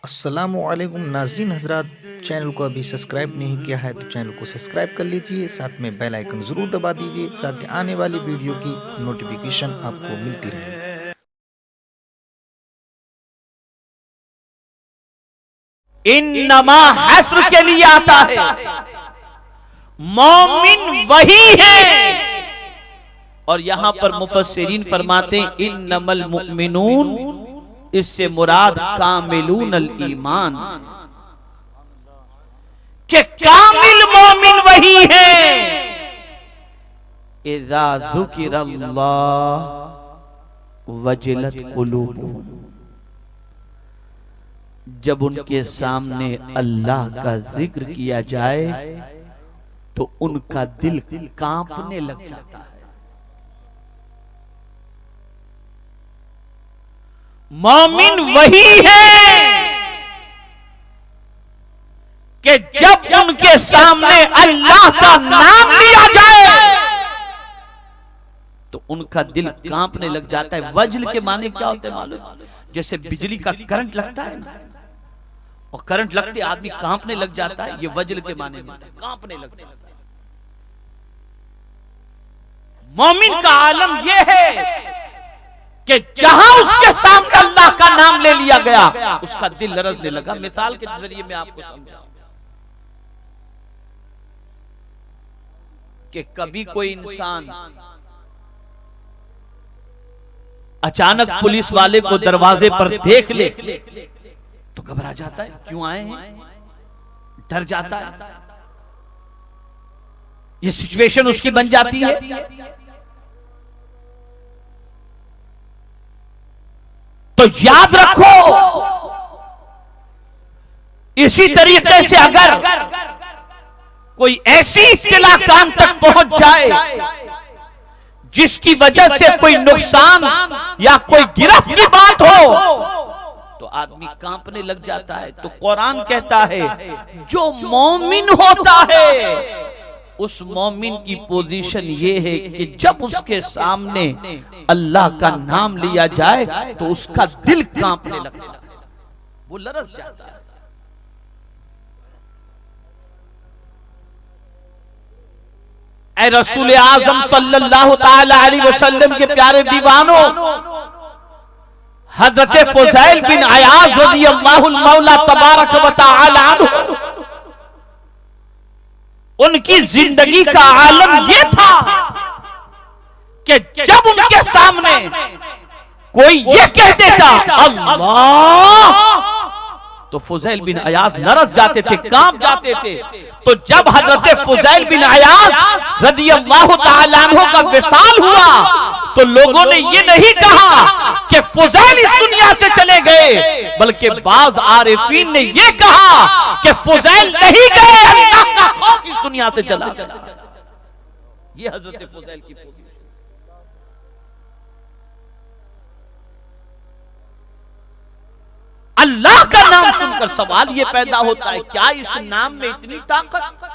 अस्सलामुअलैकुम नाजरीन हजरात, चैनल को अभी सब्सक्राइब नहीं किया है तो चैनल को सब्सक्राइब कर लीजिए, साथ में बेल आइकन ज़रूर दबा दीजिए ताकि आने वाली वीडियो की नोटिफिकेशन आपको मिलती रहे। इन्नमा हस्र के लिए आता है, मोमिन वही है। और यहां पर मुफस्सिरीन फरमाते हैं इन्नमल मुमिनून, इससे मुराद कामिलून अल ईमान, के कामिल मोमिन वही है। इज़ा ज़ुकिरल्लाह वजलत कुलूबुहुम, जब उनके सामने अल्लाह का जिक्र किया जाए तो उनका दिल कांपने लग जाता है। मोमिन वही है कि जब उनके सामने अल्लाह का नाम लिया जाए तो उनका दिल कांपने लग जाता है। वज्ल के माने क्या होते हैं मालूम? जैसे बिजली का करंट लगता है ना, और करंट लगते आदमी कांपने लग जाता है, ये वज्ल के माने में कांपने लग जाता है। मोमिन का आलम यह है कि जहां उसके सामने अल्लाह का नाम ले लिया गया उसका दिल लरजने लगा। मिसाल के जरिए मैं आपको समझाऊं कि कभी कोई इंसान अचानक पुलिस वाले को दरवाजे पर देख ले तो घबरा जाता है, क्यों आए हैं, डर जाता है। ये सिचुएशन उसकी बन जाती है। तो याद रखो, इसी तरीके से अगर कोई ऐसी इत्तला कान तक पहुंच जाए जिसकी वजह से कोई नुकसान या कोई गिरफ्त की बात हो तो आदमी कांपने लग जाता है। तो कुरान कहता है जो मोमिन होता है उस मोमिन की पोजीशन ये है कि जब उसके सामने अल्लाह का नाम लिया जाए तो उसका दिल कांपने लगता है, वो लरस जाता है। ऐ रसूल आज़म सल्लल्लाहु ताला अलैहि वसल्लम के प्यारे दीवानों, हजरत फुज़ैल बिन अयाज़ रज़ियल्लाहु मौला तबारक व तआला अन्हु, उनकी जिंदगी का आलम यह था कि जब उनके सामने कोई ये कह देता अल्लाह तो फुज़ैल बिन अयाज़ लरस जाते थे, कांप जाते थे। तो जब हजरत फुज़ैल बिन अयाज़ रज़ियल्लाहु ताला अन्हु का विसाल हुआ तो लोगों ने ये नहीं कहा कि फुज़ैल इस दुनिया से चले गए, बल्कि बाज आरिफीन ने ये कहा कि फुज़ैल नहीं गए, अल्लाह का खौफ इस दुनिया से चला। ये हजरत फुज़ैल की पोजीशन। अल्लाह का नाम सुनकर सवाल ये पैदा होता है, क्या इस नाम में इतनी ताकत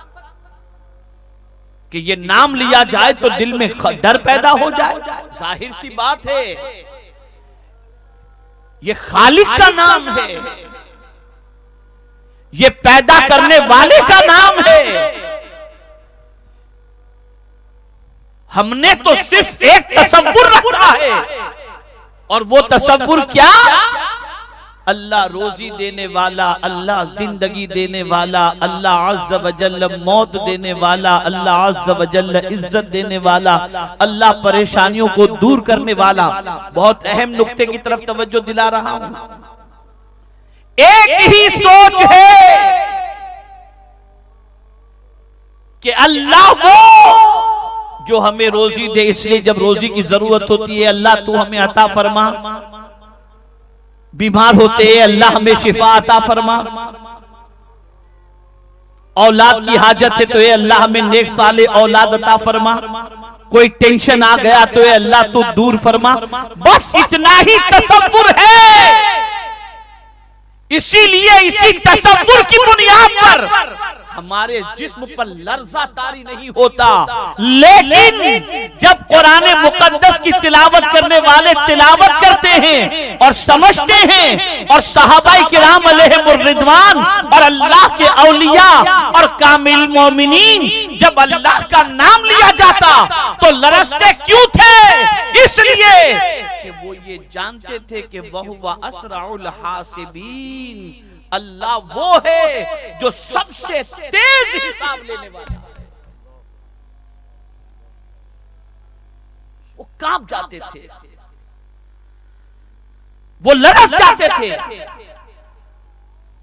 कि ये नाम लिया जाए तो दिल में डर पैदा हो जाए? जाहिर सी बात है, ये खालिक का नाम है, ये पैदा करने वाले का नाम है। हमने तो सिर्फ एक तसव्वुर रखा है, और वो तसव्वुर क्या? अल्लाह रोजी देने वाला, अल्लाह जिंदगी देने वाला, अल्लाह अज़्ज़ व जल्ल मौत देने वाला, अल्लाह अज़्ज़ व जल्ल इज्जत देने वाला, अल्लाह परेशानियों को दूर करने वाला। बहुत अहम नुक्ते की तरफ तवज्जो दिला रहा हूं। एक ही सोच है कि अल्लाह वो जो हमें रोजी दे, इसलिए जब रोजी की जरूरत होती है अल्लाह तू हमें अता फरमा, बीमार होते हैं अल्लाह हमें शिफा अता फरमा, औलाद की हाजत है तो ये अल्लाह हमें नेक साले औलाद अता फरमा, कोई टेंशन आ गया तो ये अल्लाह तू दूर फरमा। बस इतना ही तसव्वुर है। इसीलिए इसी तसव्वुर की बुनियाद पर हमारे जिस्म पर लर्जा तारी नहीं होता। लेकिन जब कुरान मुकद्दस की तिलावत करने वाले तिलावत करते हैं और समझते हैं, और सहाबाए किराम अलैहिमुर रिदवान और अल्लाह के औलिया और कामिल मोमिनीन जब अल्लाह का नाम लिया जाता तो लरजते क्यों थे? इसलिए कि वो ये जानते थे कि वहुवा असराउल हासिबीन, अल्लाह वो है जो सबसे तेज हिसाब लेने वाला है। वो कांप जाते थे, वो लरस जाते थे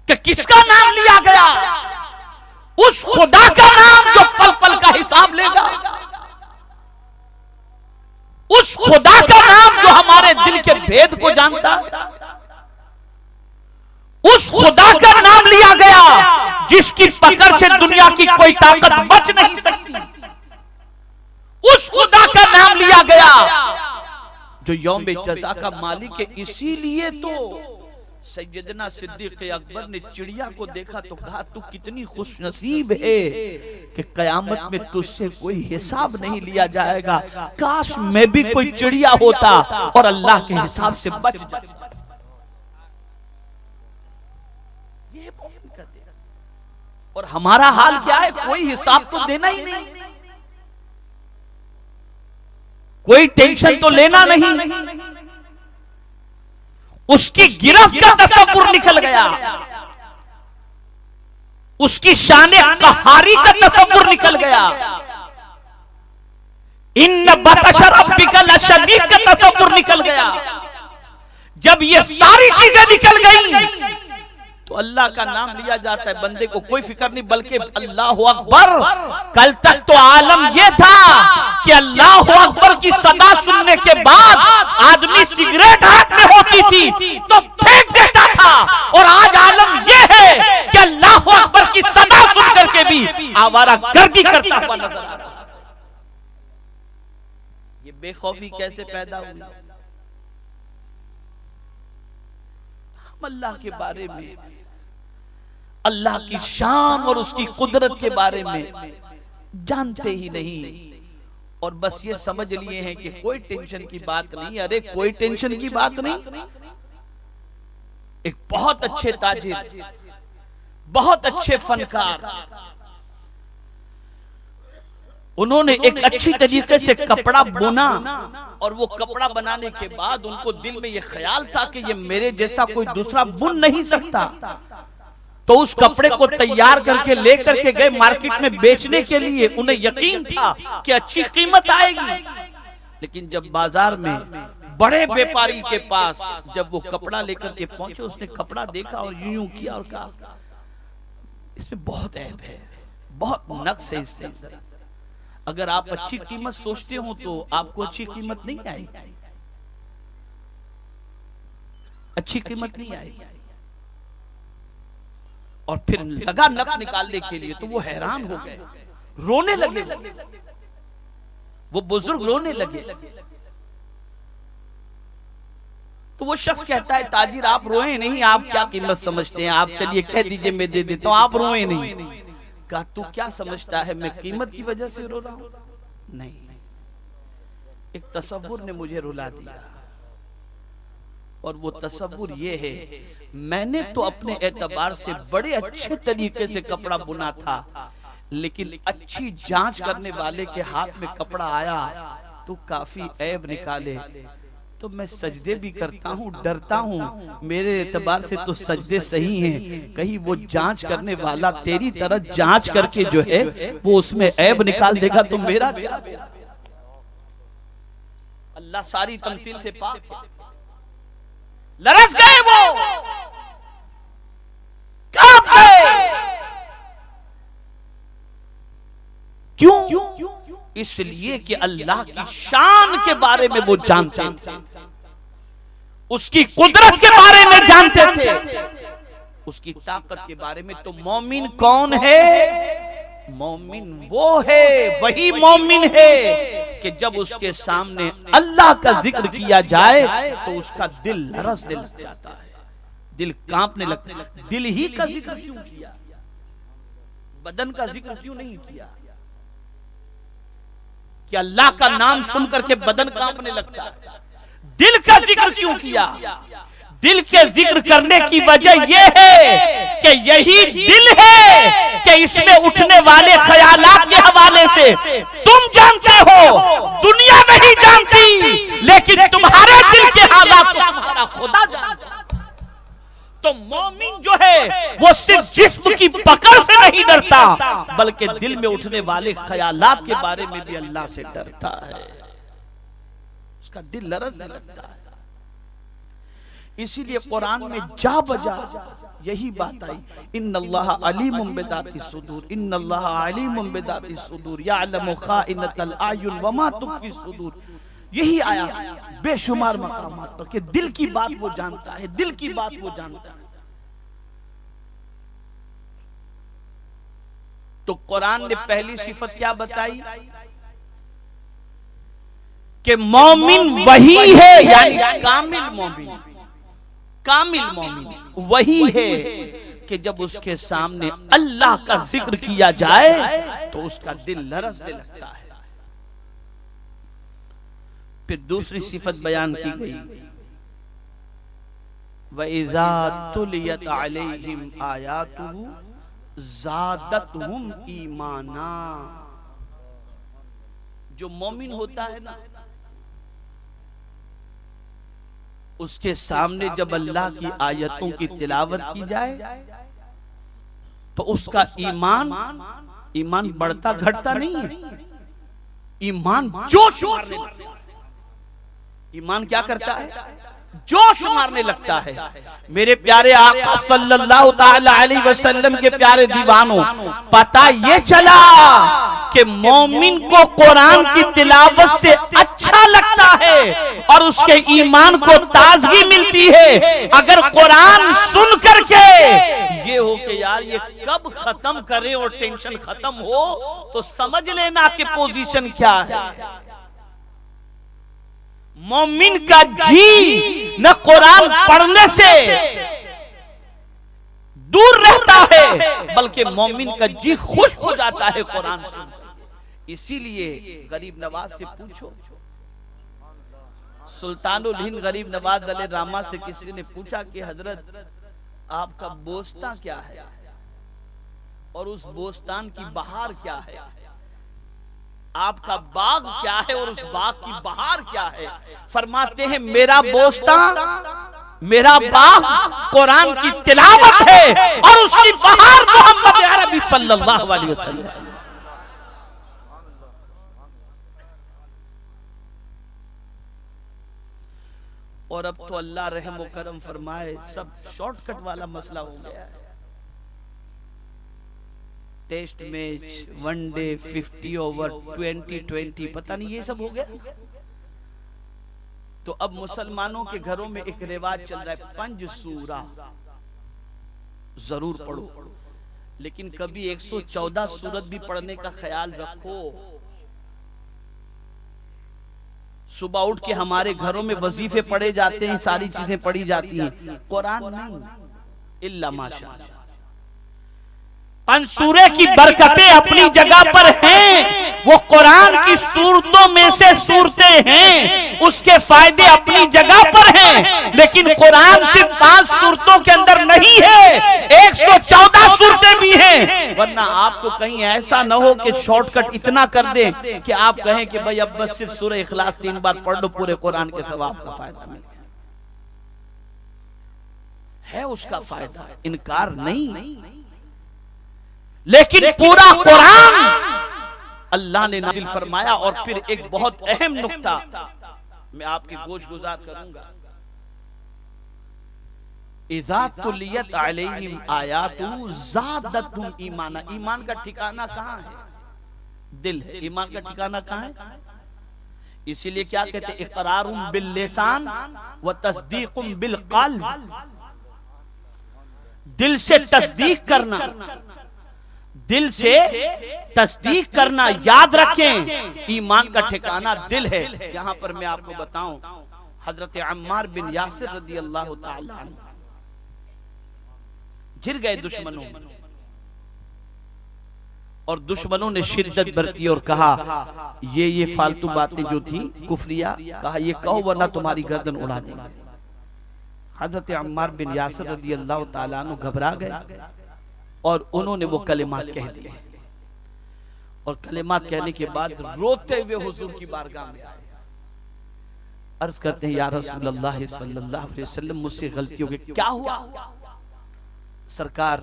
कि किसका नाम लिया गया? उस खुदा का नाम जो पल पल का हिसाब लेगा, उस खुदा का नाम जो हमारे दिल के भेद को जानता, उस खुदा का नाम लिया गया जिसकी पकड़ से दुनिया की कोई ताकत बच नहीं सकती। उस खुदा का नाम लिया गया जो यौम जज़ा का मालिक है। इसीलिए तो सैयदना सिद्दीक़ अकबर ने चिड़िया को देखा तो कहा, तू कितनी खुशनसीब है कि कयामत में तुझसे कोई हिसाब नहीं लिया जाएगा। काश मैं भी कोई चिड़िया होता और अल्लाह के हिसाब से बच जाता। और हमारा हाल क्या है? कोई हिसाब तो देना ही नहीं, कोई टेंशन तो लेना नहीं। उसकी गिरफ्त का तसव्वुर निकल गया, उसकी शाने कहारी का तसव्वुर निकल गया, इन्न बतश रब्बिका लशदीद का तसव्वुर निकल गया। जब ये सारी चीजें निकल गई तो अल्लाह का नाम लिया जाता है, बंदे को कोई फिक्र नहीं, बल्कि अल्लाह अकबर। कल तक तो आलम यह था कि अल्लाह अकबर की सदा सुनने के बाद आदमी सिगरेट हाथ में होती थी तो फेंक देता था, और आज आलम यह है कि अल्लाह अकबर की सदा सुन करके भी आवारा गर्दी करता हुआ नजर आ रहा है। ये बेखौफी कैसे पैदा हुई? हम अल्लाह के बारे में, अल्लाह की शान और उसकी कुदरत के बारे में जानते ही नहीं, और बस ये समझ लिए हैं कि कोई टेंशन की बात नहीं। अरे कोई टेंशन की बात नहीं। एक बहुत अच्छे ताजिर, बहुत अच्छे फनकार, उन्होंने एक अच्छी तरीके से कपड़ा बुना, और वो कपड़ा बनाने के बाद उनको दिल में ये ख्याल था कि ये मेरे जैसा कोई दूसरा बुन नहीं सकता। तो उस कपड़े को तैयार करके लेकर के गए मार्केट में बेचने के लिए। उन्हें यकीन था कि अच्छी कीमत आएगी, लेकिन जब बाजार में बड़े व्यापारी के पास जब वो कपड़ा लेकर के पहुंचे, उसने कपड़ा देखा और यूं किया और कहा, इसमें बहुत ऐब है, बहुत नक्स है इसके अंदर। अगर आप अच्छी कीमत सोचते हो तो आपको अच्छी कीमत नहीं आएगी, अच्छी कीमत नहीं आएगी। और फिर लगा नक्श निकालने के लिए, तो वो हैरान हो गए, रोने लगे, वो बुजुर्ग रोने लगे। तो वो शख्स कहता है, ताजिर आप रोए नहीं, आप क्या कीमत समझते हैं? आप चलिए कह दीजिए मैं दे देता हूं, आप रोए नहीं। कहा तू क्या समझता है, मैं कीमत की वजह से रो रहा हूं? नहीं, एक तसव्वुर ने मुझे रुला दिया, और वो तसव्वुर ये है, मैंने तो अपने एतबार से बड़े अच्छे तरीके से कपड़ा बुना था, लेकिन अच्छी जांच करने वाले के हाथ में कपड़ा आया तो काफी ऐब निकाले। तो मैं सजदे भी करता हूँ, डरता हूँ, मेरे एतबार से तो सजदे सही हैं, कहीं वो जांच करने वाला तेरी तरह जांच करके जो है वो उसमें ऐब निकाल देगा तो मेरा क्या? अल्लाह सारी तमसील से पाक है। लरस गए वो, कांप गए। क्यों? इसलिए कि अल्लाह की शान के बारे में वो जानते थे, उसकी कुदरत के बारे में जानते थे, उसकी ताकत के बारे में। तो मोमिन कौन है? मोमिन वो है, वही मोमिन है कि जब उसके सामने अल्लाह का जिक्र किया जाए तो उसका दिल लरसने लग जाता है, दिल कांपने लगता है। दिल ही का जिक्र क्यों किया? बदन का जिक्र क्यों नहीं किया? कि अल्लाह का नाम सुन करके बदन कांपने लगता है। दिल का जिक्र क्यों किया? दिल के जिक्र करने की वजह यह है कि यही दिल है कि इसमें उठने वाले ख्यालात के हवाले से तुम जानते हो, दुनिया नहीं जानती, लेकिन तुम्हारे दिल के हालात को तुम्हारा खुदा जानता है। तो मोमिन जो है वो सिर्फ जिस्म की पकड़ से नहीं डरता, बल्कि दिल में उठने वाले ख्यालात के बारे में भी अल्लाह से डरता है। उसका दिल लरजने लगता है। इसीलिए कुरान में जा बजा यही बात आई, इन्नल्लाह अलीमुम बिदाति सुदूर, इन्नल्लाह अलीमुम बिदाति सुदूर, यअलमु खाइनतल आयुन वमा तुख्फी सुदूर। यही आया बेशुमार मकामात पर कि दिल की बात वो जानता है, दिल की बात वो जानता है। तो कुरान ने पहली सिफत क्या बताई कि मोमिन वही है, यानी कामिल मोमिन, कामिल मोमिन वही है कि जब उसके सामने अल्लाह का जिक्र किया जाए तो उसका दिल लरजने लगता है। फिर दूसरी सिफत बयान की गई, वइज़ा तुलियत अलैहिम आयातुहु ज़ादतहुम ईमाना। जो मोमिन होता है ना, उसके सामने जब अल्लाह की आयतों की तिलावत की जाए तो उसका ईमान बढ़ता घटता नहीं है। ईमान जोश मारने लगता है। ईमान क्या करता है? जोश मारने लगता है। मेरे प्यारे आका सल्लल्लाहु ताला अलैहि वसल्लम के प्यारे दीवानों, पता ये चला कि मोमिन को कुरान की तिलावत से अच्छा लगता है और उसके ईमान को ताजगी मिलती है। अगर कुरान सुन करके ये हो कि यार ये कब खत्म करें और टेंशन खत्म हो, तो समझ लेना कि पोजीशन क्या है। मोमिन का जी न कुरान पढ़ने से दूर रहता है, बल्कि मोमिन का जी खुश हो जाता है कुरान सुन। इसीलिए गरीब नवाज से पूछो, सुल्तानुल हिंद गरीब नवाज अली रामा से किसी ने पूछा कि हजरत आपका बोस्तान क्या है और उस बोस्तान की बहार क्या है, आपका बाग क्या है और उस बाग की बहार क्या है। फरमाते हैं मेरा बोस्तान, मेरा बाग कुरान की तिलावत है और उसकी बहार मोहम्मद अरबी सल्लल्लाहु अलैहि वसल्लम। और अब तो अल्लाह रहम व करम फरमाए, सब शॉर्टकट वाला मसला हो गया है। टेस्ट मैच, वनडे, 50 ओवर, 2020, पता नहीं ये सब हो गया। तो अब मुसलमानों के घरों में एक रिवाज चल रहा है, पंज सूरा जरूर पढ़ो, लेकिन कभी 114 सूरत भी पढ़ने का ख्याल रखो। सुबह उठ के हमारे घरों में वजीफे पढ़े जाते हैं, सारी चीजें पढ़ी जाती हैं, कुरान नहीं, इल्ला माशाअल्लाह। सूरे की बरकतें अपनी जगह पर हैं, वो कुरान की सूरतों में से सूरतें हैं, उसके फायदे अपनी जगह पर हैं, लेकिन कुरान सिर्फ 5 सूरतों के अंदर नहीं है, 114 सूरतें भी हैं। वरना आपको कहीं ऐसा न हो कि शॉर्टकट इतना कर दें कि आप कहें कि भाई अब बस सिर्फ सूरह इखलास 3 बार पढ़ लो, पूरे कुरान के सवाब का फायदा मिल गया। है उसका फायदा, इनकार नहीं, लेकिन पूरा कुरान अल्लाह ने नाजिल फरमाया। और फिर एक बहुत अहम नुक्ता मैं आपकी गोश गुजार करूंगा, इज़ा तुलियत अलैहिम आयातु ज़ादतहुम ईमाना। ईमान का ठिकाना कहाँ है? दिल है। ईमान का ठिकाना कहाँ है? इसीलिए क्या कहते हैं, इक़रारुम बिल लिसान व तस्दीकुम बिल क़ल्ब। दिल से तस्दीक करना, दिल से तस्दीक करना, याद रखें ईमान का ठिकाना दिल है। यहां पर मैं आपको बताऊं, हजरत अम्मार बिन यासिर रज़ी अल्लाह ताला अन्हु घिर गए दुश्मनों में, और दुश्मनों ने शिद्दत बरती और कहा ये फालतू बातें जो थी कुफरिया, कहा ये कहो वरना तुम्हारी गर्दन उड़ा देंगे। हजरत अम्मार बिन यासिर रज़ी अल्लाह ताला अन्हु घबरा गए और उन्होंने वो कलिमात कह दिए। और कलिमात कहने के बाद रोते हुए हुजूर की बारगाह में आए, अर्ज करते हैं या रसूलल्लाह सल्लल्लाहु अलैहि वसल्लम मुझसे गलती हो गई, क्या हुआ? सरकार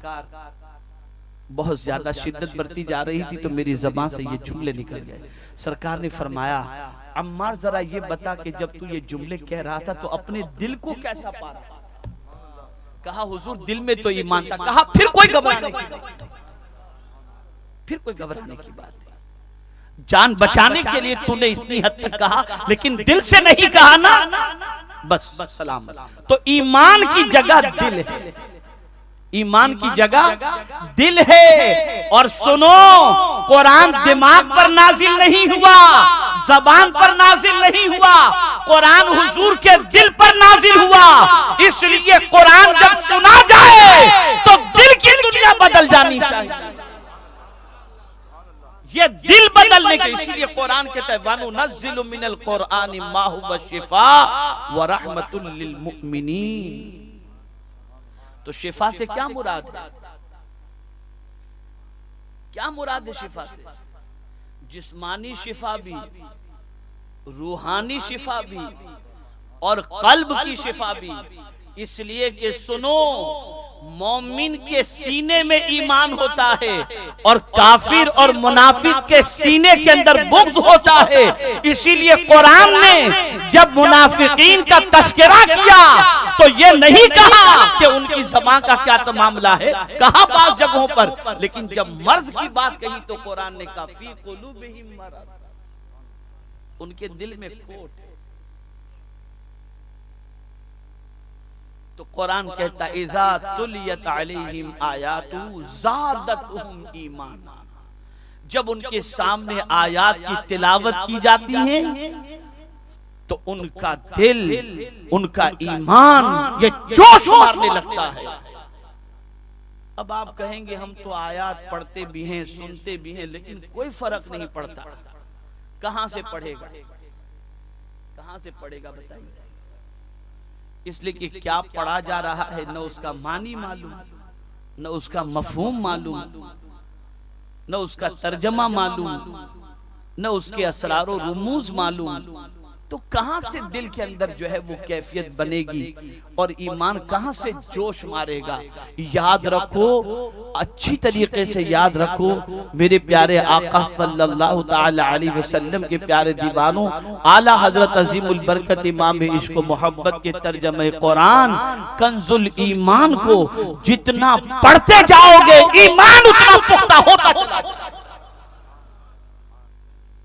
बहुत ज्यादा शिद्दत बरती जा रही थी तो मेरी ज़बान से ये जुमले निकल गए। सरकार ने फरमाया अम्मार जरा ये बता कि जब तू ये जुमले कह रहा था तो अपने दिल को कैसा पा रहा था? कहा हुजूर दिल में तो ईमान था। कहा फिर कोई घबराने की बात है, जान बचाने के लिए तूने इतनी हद तक कहा लेकिन दिल से नहीं कहा ना, बस सलाम। तो ईमान की जगह दिल है, ईमान की जगह दिल है। और सुनो, कुरान दिमाग पर नाजिल नहीं हुआ, जबान पर नाजिल नहीं हुआ, कुरान हुजूर के दिल पर नाजिल हुआ। इसलिए कुरान जब सुना जाए तो दिल की दुनिया बदल जानी चाहिए, ये दिल बदलने के। इसीलिए कुरान कहता है वनुनज़्ज़िलु मिनल कुरआनि मा हुवा शिफा व रहमतुल लिल मुमिनीन। तो शिफा से क्या मुराद है? क्या मुराद है शिफा से? जिस्मानी शिफा भी, रूहानी शिफा भी और कल्ब की शिफा भी। इसलिए कि सुनो, मोमिन के सीने में ईमान होता है और काफिर और मुनाफिक के सीने के अंदर बुग़्ज़ होता है। इसीलिए कुरान ने जब मुनाफिकीन का तस्करा किया तो ये नहीं कहा कि उनकी ज़बान का क्या तो मामला है, कहा बाज़ जगहों पर, लेकिन जब मर्ज की बात कही तो कुरान ने कहा फी कुलूबिहिम मरद, उनके दिल में खोट है। तो कुरान कहता इज़ा तुलियत अलैहिम आयातु ज़ादतहुम ईमाना, जब उनके सामने आयात की तिलावत की जाती है तो उनका दिल, उनका ईमान ये जोश मारने लगता है। अब आप कहेंगे हम तो आयात पढ़ते भी हैं, सुनते भी हैं, लेकिन कोई फर्क नहीं पड़ता। कहां से पढ़ेगा, कहां से पढ़ेगा बताइए? इसलिए कि क्या पढ़ा जा रहा है न उसका मानी मालूम, न उसका मफहूम मालूम, न उसका तर्जमा मालूम, न उसके असरार और रुमूज मालूम। तो कहां से दिल के अंदर जो है वो कैफियत बनेगी और ईमान कहां से जोश मारेगा? याद रखो, अच्छी तरीके से याद रखो, मेरे प्यारे आका सल्लल्लाहु ताला अलैहि वसल्लम के प्यारे दीवानों, आला हजरत अजीमुल बरकत इमाम इश्क व मोहब्बत के तर्जमे कुरान कंजुल ईमान को जितना पढ़ते जाओगे ईमान उतना पुख्ता होता चला जाएगा।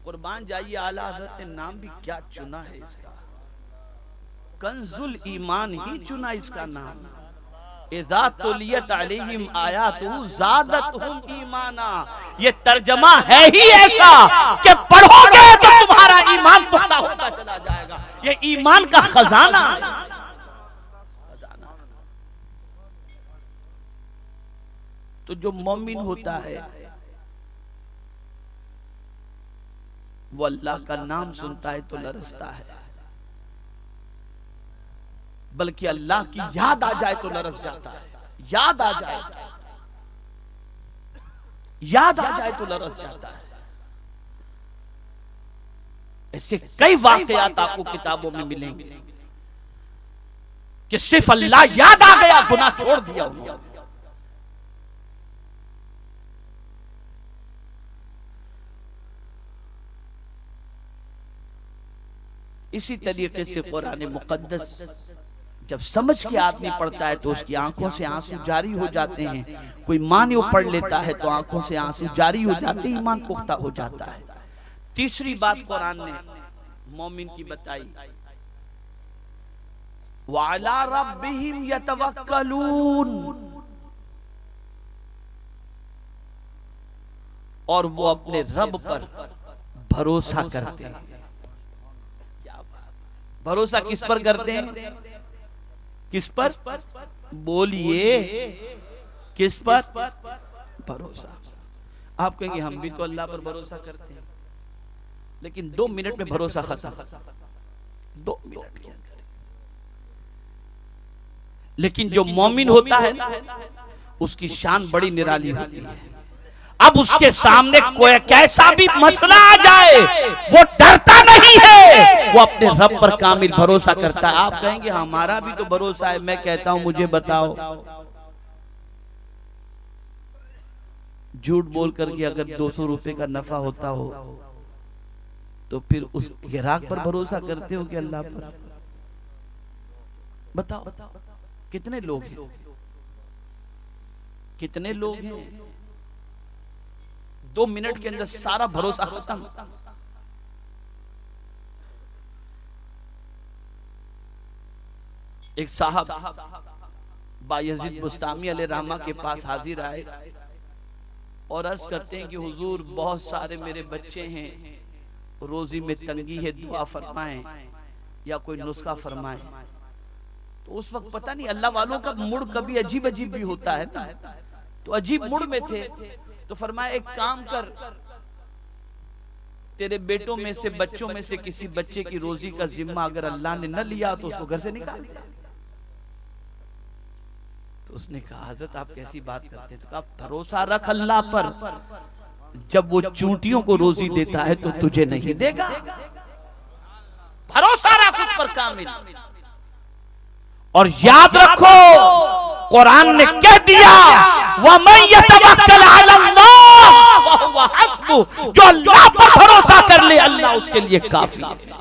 कुर्बान जाइए, आला हज़रत ने नाम भी क्या चुना है इसका, कंजुल ईमान ही चुना इसका नाम। इज़ा तुलियत अलैहिम आयातुहु ज़ादतहुम ईमाना, ये तर्जमा है ही ऐसा कि पढ़ोगे तो तुम्हारा ईमान पुख्ता होता चला जाएगा। ये ईमान का खजाना है। तो जो मोमिन होता है वो अल्लाह का नाम सुनता है तो लरसता है, बल्कि अल्लाह की याद आ जाए तो लरस जाता है। याद आ जाए, याद आ जाए तो लरस जाता है। ऐसे कई वाकयात आपको किताबों में मिलेंगे कि सिर्फ अल्लाह याद आ गया, गुनाह छोड़ दिया उन्होंने। इसी तरीके से कुरान मुकद्दस जब समझ के आदमी पढ़ता है तो उसकी आंखों से आंसू जारी हो जाते हैं। कोई मानियो पढ़ लेता है तो आंखों से आंसू जारी हो जाते, ईमान पुख्ता हो जाता है। तीसरी बात कुरान ने मोमिन की बताई, वअला रब्बिहिम यतवक्कलून, और वो अपने रब पर भरोसा करते हैं। भरोसा किस पर करते हैं? किस पर? बोलिए, किस पर भरोसा? आप कहेंगे हम भी तो अल्लाह पर भरोसा करते हैं, लेकिन 2 मिनट में भरोसा खत्म, 2 मिनट के अंदर। लेकिन जो मोमिन होता है ना, उसकी शान बड़ी निराली होती है। अब उसके सामने कोई कैसा भी मसला आ जाए वो डरता नहीं है, वो अपने रब पर कामिल भरोसा करता है। आप कहेंगे हमारा भी तो भरोसा है, मैं कहता हूं मुझे बताओ, झूठ बोल करके अगर 200 रुपए का नफा होता हो तो फिर उस ग्राहक पर भरोसा करते हो कि अल्लाह पर? बताओ कितने लोग हैं, कितने लोग हैं 2 मिनट के अंदर सारा भरोसा खत्म। एक साहब बायजीद बुस्तामी अलैहि रहमा के पास हाजिर आए और अर्ज करते हैं कि हुजूर बहुत सारे मेरे बच्चे हैं, रोजी में तंगी है, दुआ फरमाएं या कोई नुस्खा फरमाएं। तो उस वक्त पता नहीं अल्लाह वालों का मूड कभी अजीब अजीब भी होता है ना, तो अजीब मूड में थे। तो फरमाया एक काम कर, तेरे बेटों में से बच्चों में से किसी बच्चे की रोजी का जिम्मा अगर अल्लाह ने न लिया तो उसको घर से निकाल दिया। तो उसने कहा हज़रत आप कैसी बात करते हैं? तो कहा भरोसा रख अल्लाह पर, जब वो चूंटियों को रोजी देता है तो तुझे नहीं देगा। भरोसा रख उस पर कामिल। और याद रखो कुरान ने कह दिया वमन यतवक्कल अलल्लाह फहुवा हस्बुह, जो अल्लाह पर भरोसा कर ले अल्लाह उसके लिए काफी है।